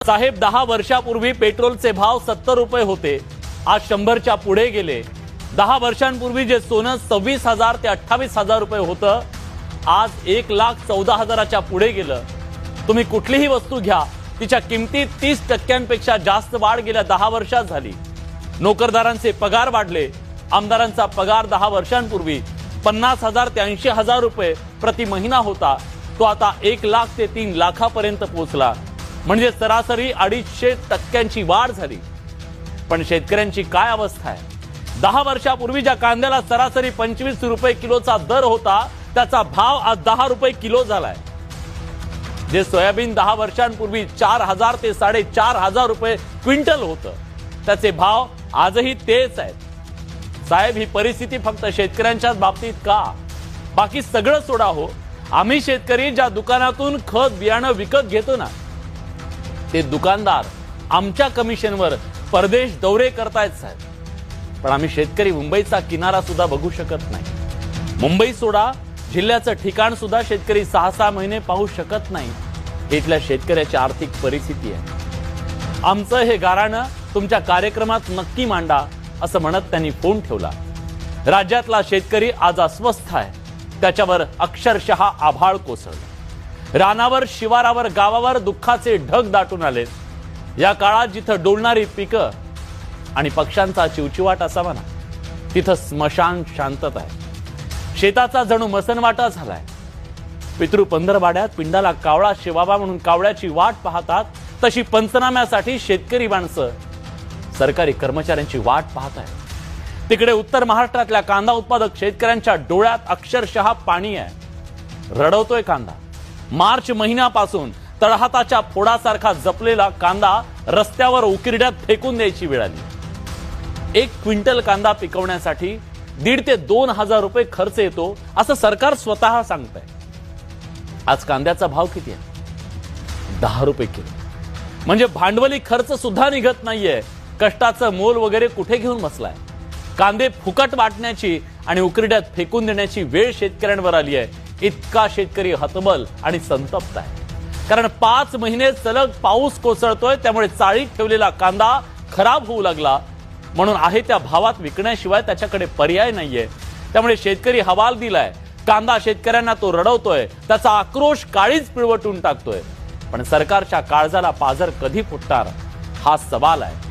साहेब 10 वर्षापूर्वी पेट्रोलचे भाव 70 रुपये होते, आज 100च्या पुढे गेले। 10 वर्षांपूर्वी जे सोनं 26,000 ते 28,000 रुपये होतं, आज 1,14,000च्या पुढे गेलं। तुम्ही कुठलीही वस्तू घ्या, तिच्या किमतीत 30% जास्त वाढ गेल्या 10 वर्षात झाली। नोकरदारांचे पगार वाढले। आमदारांचा पगार 10 वर्षांपूर्वी 50,000 ते 80,000 रुपये प्रति महिना होता, तो आता 1 लाख ते 3 लाखापर्यंत पोहोचला। म्हणजे सरासरी 250% वाढ झाली। पण शेतकऱ्यांची काय अवस्था आहे? 10 वर्षापूर्वी ज्या कांद्याला सरासरी 25 रुपये किलोचा दर होता, त्याचा भाव आज 10 रुपये किलो झालाय। जे सोयाबीन 10 वर्षांपूर्वी 4,000 ते 4,500 रुपये क्विंटल होतं, त्याचे भाव आजही तेच आहेत। साहेब, ही परिस्थिती फक्त शेतकऱ्यांच्याच बाबतीत का? बाकी सगळं सोडा हो, आम्ही शेतकरी ज्या दुकानातून खत बियाणं विकत घेतो ना, ते दुकानदार आमच्या कमिशनवर परदेश दौरे करतायत साहेब। पण आम्ही शेतकरी मुंबईचा किनारा सुद्धा बघू शकत नाही। मुंबई सोडा, जिल्ह्याचं ठिकाण सुद्धा शेतकरी 6-6 महिने पाहू शकत नाही। इथल्या शेतकऱ्याची आर्थिक परिस्थिती आहे। आमचं हे गाऱ्हाणं तुमच्या कार्यक्रमात नक्की मांडा, असं म्हणत त्यांनी फोन ठेवला। राज्यातला शेतकरी आज अस्वस्थ आहे, त्याच्यावर अक्षरशः आभाळ कोसळलं। रानावर, शिवारावर, गावावर दुःखाचे ढग दाटून आले। या काळात जिथं डोलणारी पिकं आणि पक्ष्यांचा चिवचिवाट असावा ना, तिथं स्मशान शांतता आहे। शेताचा जणू मसनवाटा झालाय। पितृ पंधरवाड्यात पिंडाला कावळा शिवावा म्हणून कावळ्याची वाट पाहतात, तशी पंचनाम्यासाठी शेतकरी माणसं सरकारी कर्मचाऱ्यांची वाट पाहत आहेत। तिकडे उत्तर महाराष्ट्रातल्या कांदा उत्पादक शेतकऱ्यांच्या डोळ्यात अक्षरशः पाणी आहे। रडवतोय कांदा। मार्च महिन्यापासून तळहाताच्या फोडासारखा जपलेला कांदा रस्त्यावर उकिरड्यात फेकून द्यायची वेळ आली। 1 क्विंटल कांदा पिकवण्यासाठी 1,500 ते 2,000 रुपये खर्च येतो, असं सरकार स्वतः सांगतंय। आज कांद्याचा भाव किती आहे? 10 रुपये किलो। म्हणजे भांडवली खर्च सुद्धा निघत नाहीये। कष्टाचं मोल वगैरे कुठे घेऊन बसलाय? कांदे फुकट वाटण्याची आणि उकिरड्यात फेकून देण्याची वेळ शेतकऱ्यांवर आली आहे। इतका शेतकरी हतबल आणि संतप्त आहे, कारण 5 महिने सलग पाऊस कोसळतोय, त्यामुळे चाळीत ठेवलेला कांदा खराब होऊ लागला। म्हणून आहे त्या भावात विकण्याशिवाय त्याच्याकडे पर्याय नाहीये। त्यामुळे शेतकरी हवाल दिलाय। कांदा शेतकऱ्यांना तो रडवतोय, त्याचा आक्रोश काळीच पिळवटून टाकतोय। पण सरकारच्या काळजाला पाझर कधी फुटणार, हा सवाल आहे।